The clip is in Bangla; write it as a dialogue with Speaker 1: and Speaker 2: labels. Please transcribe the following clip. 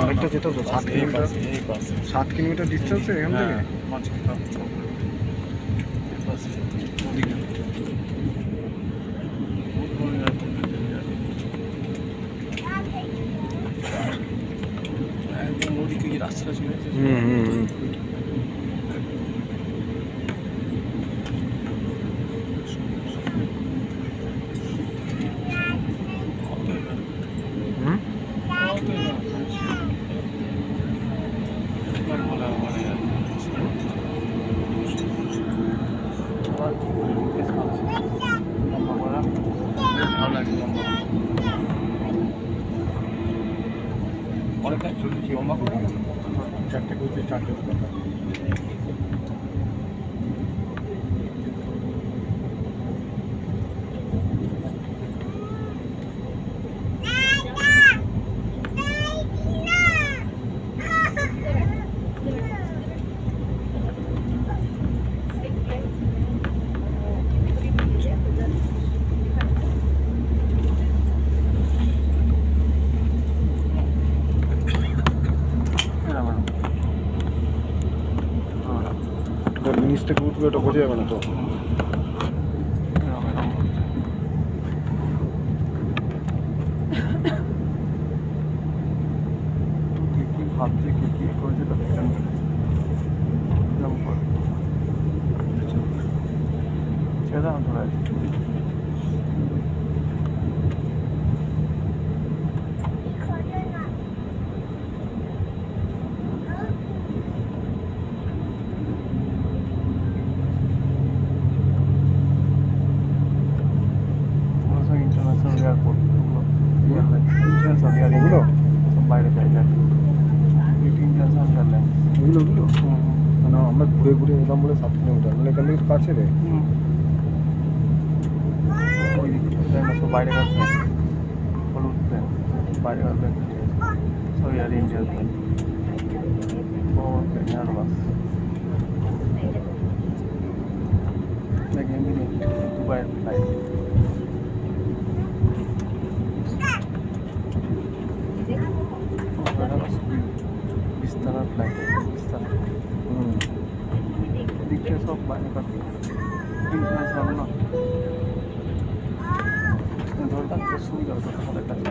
Speaker 1: অনেকটা যেত তো 7 কিলোমিটার ডিস্টেন্সে এখান থেকে।
Speaker 2: একদম ওদিকে রাস্তাটা চলে গেছে। অনেকটা লম্বা করে
Speaker 1: 4টে করতে 4টে কথা। নিচ থেকে উঠবে, ওটা বোঝা যাবে না তো।
Speaker 2: হাত দিয়ে কি করেছে তার ছেড়ে দাম ধরে ইন্টারন্যাশনাল এয়ারপোর্ট ইন্টারন্যাশনাল এগুলো সব বাইরে জায়গা ইন্টারন্যাশনাল এয়ারলাইন
Speaker 1: ওগুলো মানে আমরা ঘুরে ঘুরে এলাম বলে 7 কিলোমিটার, মানে এখান থেকে কাছে রে।
Speaker 2: ওই সব বাইরে কাছে হলুদ প্লেন বাইরে কাছে সব এয়ার ইন্ডিয়ার প্লেন ও এয়ারবাস দেখেন দুবাইয়ের ফ্লাইট বিস্তারা ফ্লাইট বিস্তারা দিকটা সব বাইরে কাছে ইন্টারন্যাশনাল না ধরতাম সুবিধা হতো আমাদের কাছে।